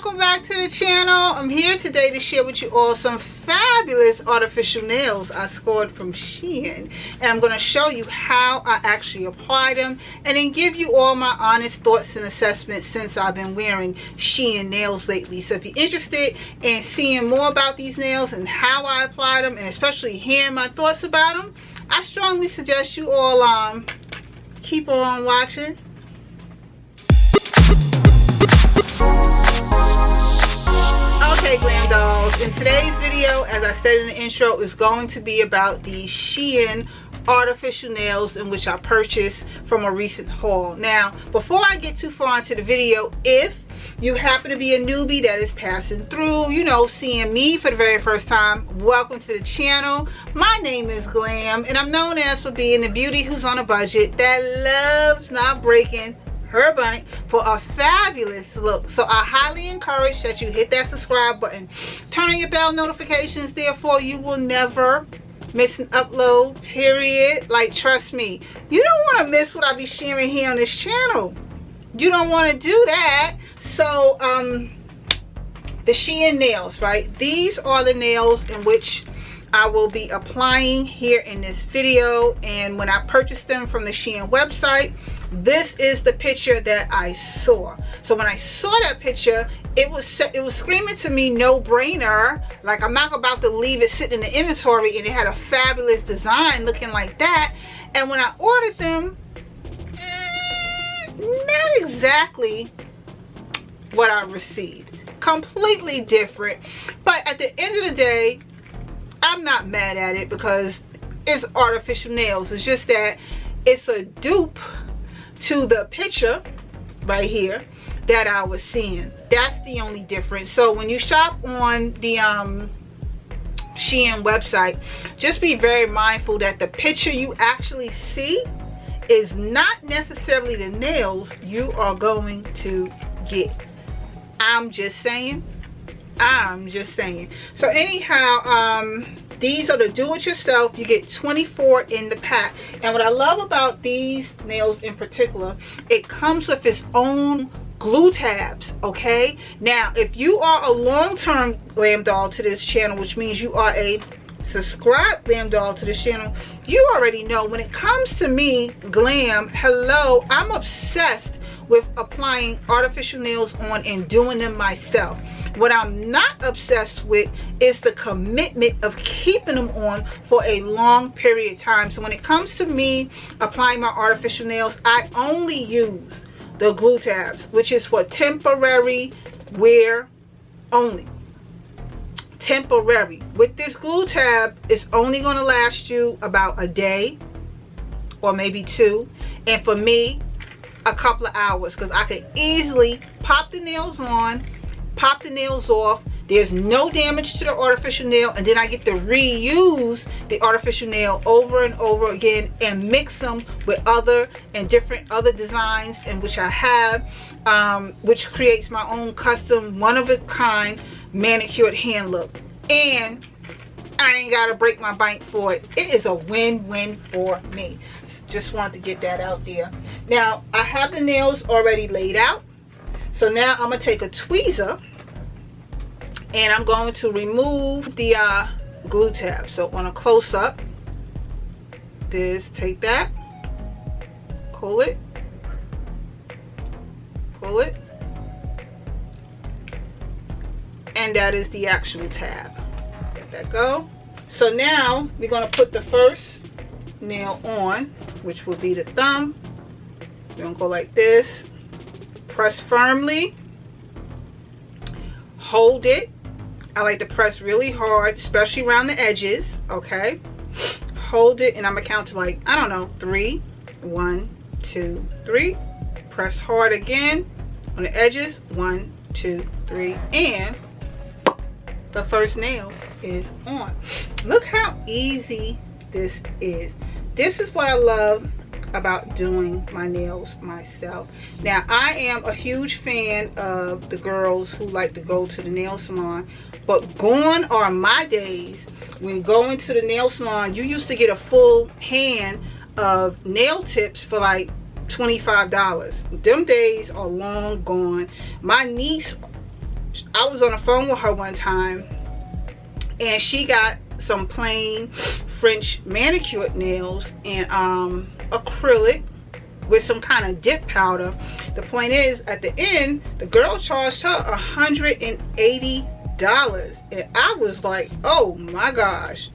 welcome back to the channel. I'm here today to share with you all some fabulous artificial nails I scored from Shein, and I'm going to show you how I actually apply them and then give you all my honest thoughts and assessments since I've been wearing Shein nails lately. So if you're interested in seeing more about these nails and how I apply them, and especially hearing my thoughts about them, I strongly suggest you all keep on watching. Okay, glam dolls, in today's video, as I said in the intro, is going to be about the Shein artificial nails in which I purchased from a recent haul. Now, before I get too far into the video, if you happen to be a newbie that is passing through, you know, seeing me for the very first time, welcome to the channel. My name is Glam, and I'm known as for being the beauty who's on a budget that loves not breaking her bank for a fabulous look. So I highly encourage that you hit that subscribe button, turn on your bell notifications, therefore you will never miss an upload, period. Like, trust me, you don't want to miss what I be sharing here on this channel. You don't want to do that. So the Shein nails, right? These are the nails in which I will be applying here in this video. And when I purchased them from the Shein website, this is the picture that I saw. So when I saw that picture, it was screaming to me no brainer. Like, I'm not about to leave it sitting in the inventory, and it had a fabulous design looking like that. And when I ordered them, not exactly what I received. Completely different. But at the end of the day, I'm not mad at it because it's artificial nails. It's just that it's a dupe to the picture right here that I was seeing. That's the only difference. So when you shop on the Shein website, just be very mindful that the picture you actually see is not necessarily the nails you are going to get. I'm just saying. So anyhow, these are the do-it-yourself. You get 24 in the pack. And what I love about these nails in particular, it comes with its own glue tabs. Okay, now if you are a long-term glam doll to this channel, which means you are a subscribed glam doll to this channel, you already know when it comes to me, glam, hello, I'm obsessed with applying artificial nails on and doing them myself. What I'm not obsessed with is the commitment of keeping them on for a long period of time. So when it comes to me applying my artificial nails, I only use the glue tabs, which is for temporary wear only. Temporary. With this glue tab, it's only going to last you about a day or maybe two, and for me, a couple of hours, because I can easily pop the nails on, pop the nails off. There's no damage to the artificial nail, and then I get to reuse the artificial nail over and over again and mix them with other and different other designs in which I have, which creates my own custom one-of-a-kind manicured hand look. And I ain't gotta break my bank for it. It is a win-win for me. Just wanted to get that out there. Now, I have the nails already laid out. So now I'm going to take a tweezer and I'm going to remove the glue tab. So on a close-up, take that, pull it, and that is the actual tab. Let that go. So now we're going to put the first nail on, which will be the thumb. We're gonna go like this, press firmly, hold it. I like to press really hard, especially around the edges. Okay, hold it, and I'm gonna count to, like, I don't know, 3. 1, 2, 3. Press hard again on the edges. 1, 2, 3, and the first nail is on. Look how easy this is. This is what I love about doing my nails myself. Now, I am a huge fan of the girls who like to go to the nail salon, but gone are my days when going to the nail salon you used to get a full hand of nail tips for like $25. Them days are long gone. My niece, I was on the phone with her one time, and she got some plain French manicured nails and acrylic with some kind of dip powder. The point is, at the end, the girl charged her $180, and I was like, oh my gosh,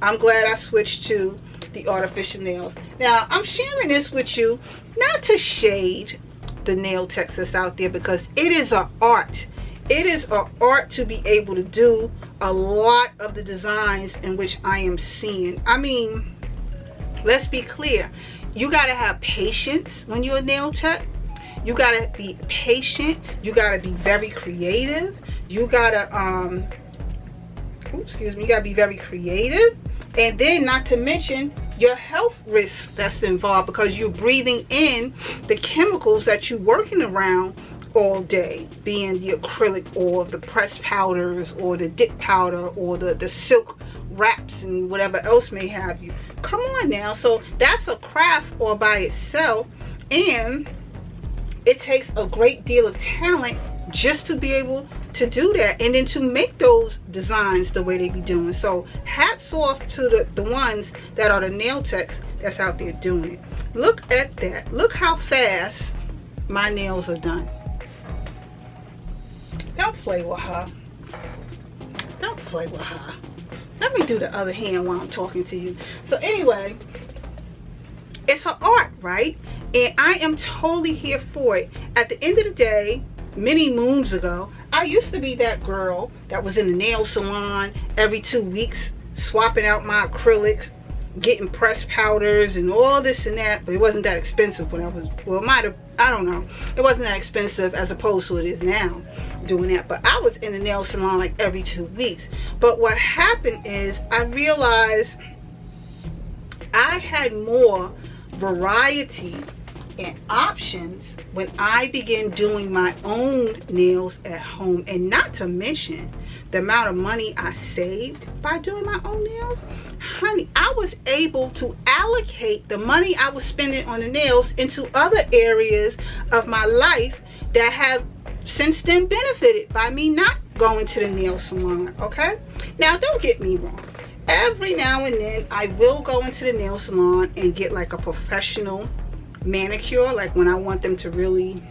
I'm glad I switched to the artificial nails. Now, I'm sharing this with you not to shade the nail techs that's out there, because it is an art. It is an art to be able to do a lot of the designs in which I am seeing. I mean, let's be clear. You got to have patience when you're a nail tech. You got to be patient. You got to be very creative. You got to, you got to be very creative. And then, not to mention your health risks that's involved, because you're breathing in the chemicals that you're working around all day, being the acrylic or the pressed powders or the dip powder or the silk wraps and whatever else may have you. Come on now. So that's a craft all by itself, and it takes a great deal of talent just to be able to do that, and then to make those designs the way they be doing. So hats off to the ones that are the nail techs that's out there doing it. Look at that. Look how fast my nails are done. Don't play with her. Don't play with her. Let me do the other hand while I'm talking to you. So anyway, it's an art, right? And I am totally here for it. At the end of the day, many moons ago, I used to be that girl that was in the nail salon every 2 weeks, swapping out my acrylics, getting pressed powders and all this and that. But it wasn't that expensive when I was, well, it might have, I don't know, it wasn't that expensive as opposed to it is now doing that. But I was in the nail salon like every 2 weeks. But what happened is, I realized I had more variety and options when I began doing my own nails at home. And not to mention the amount of money I saved by doing my own nails. Honey, I was able to allocate the money I was spending on the nails into other areas of my life that have since then benefited by me not going to the nail salon. Okay, now don't get me wrong, every now and then I will go into the nail salon and get like a professional manicure, like when I want them to really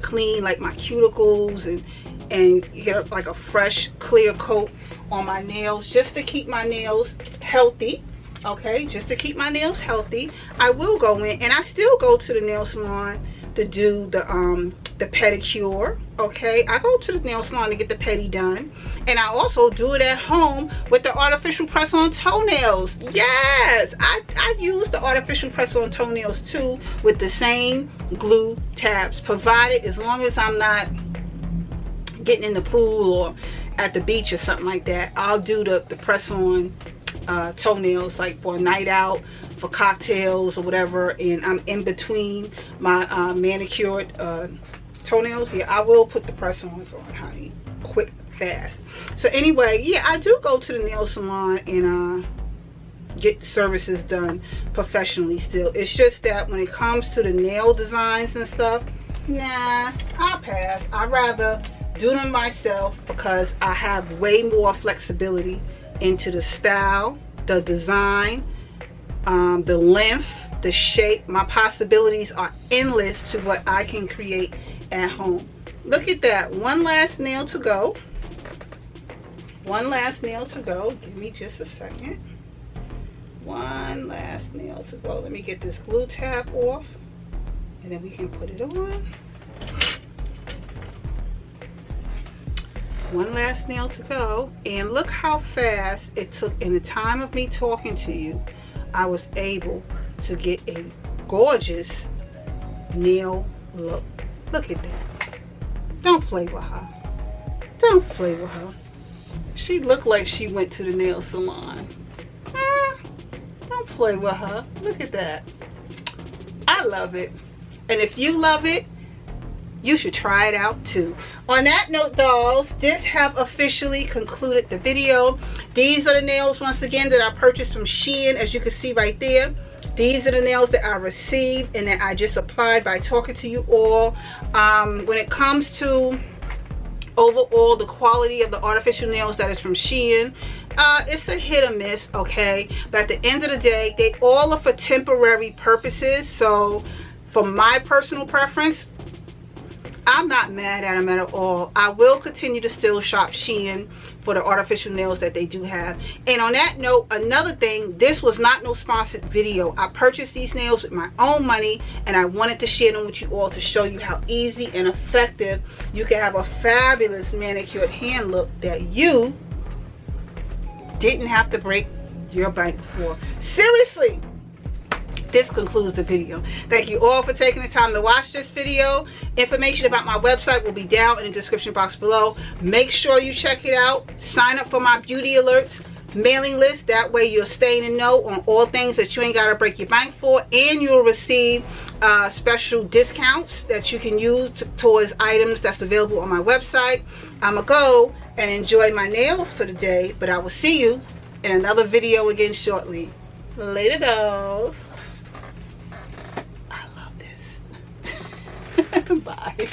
clean like my cuticles and get like a fresh clear coat on my nails, just to keep my nails healthy. Okay, just to keep my nails healthy, I will go in, and I still go to the nail salon to do the pedicure. Okay, I go to the nail salon to get the pedi done, and I also do it at home with the artificial press-on toenails. Yes, I use the artificial press-on toenails too, with the same glue tabs, provided as long as I'm not getting in the pool or at the beach or something like that. I'll do the press-on toenails like for a night out, for cocktails or whatever, and I'm in between my manicured toenails. Yeah, I will put the press-ons on, honey, quick, fast. So anyway, yeah, I do go to the nail salon and get services done professionally still. It's just that when it comes to the nail designs and stuff, nah, I'll pass. I'd rather do them myself, because I have way more flexibility into the style, the design, the length, the shape. My possibilities are endless to what I can create at home. Look at that. One last nail to go. One last nail to go. Give me just a second. One last nail to go. Let me get this glue tab off, and then we can put it on. One last nail to go, and look how fast it took. In the time of me talking to you, I was able to get a gorgeous nail look. Look at that. Don't play with her. Don't play with her. She looked like she went to the nail salon. Don't play with her. Look at that. I love it. And if you love it, you should try it out too. On that note, dolls, this have officially concluded the video. These are the nails, once again, that I purchased from Shein, as you can see right there. These are the nails that I received and that I just applied by talking to you all. When it comes to overall the quality of the artificial nails that is from Shein, it's a hit or miss, okay? But at the end of the day, they all are for temporary purposes. So for my personal preference, I'm not mad at them at all. I will continue to still shop Shein for the artificial nails that they do have. And on that note, another thing, this was not no sponsored video. I purchased these nails with my own money, and I wanted to share them with you all to show you how easy and effective you can have a fabulous manicured hand look that you didn't have to break your bank for. Seriously. This concludes the video. Thank you all for taking the time to watch this video. Information about my website will be down in the description box below. Make sure you check it out. Sign up for my beauty alerts mailing list. That way you're staying in know on all things that you ain't got to break your bank for, and you'll receive special discounts that you can use towards items that's available on my website. I'm gonna go and enjoy my nails for the day, but I will see you in another video again shortly. Later, dolls. Bye.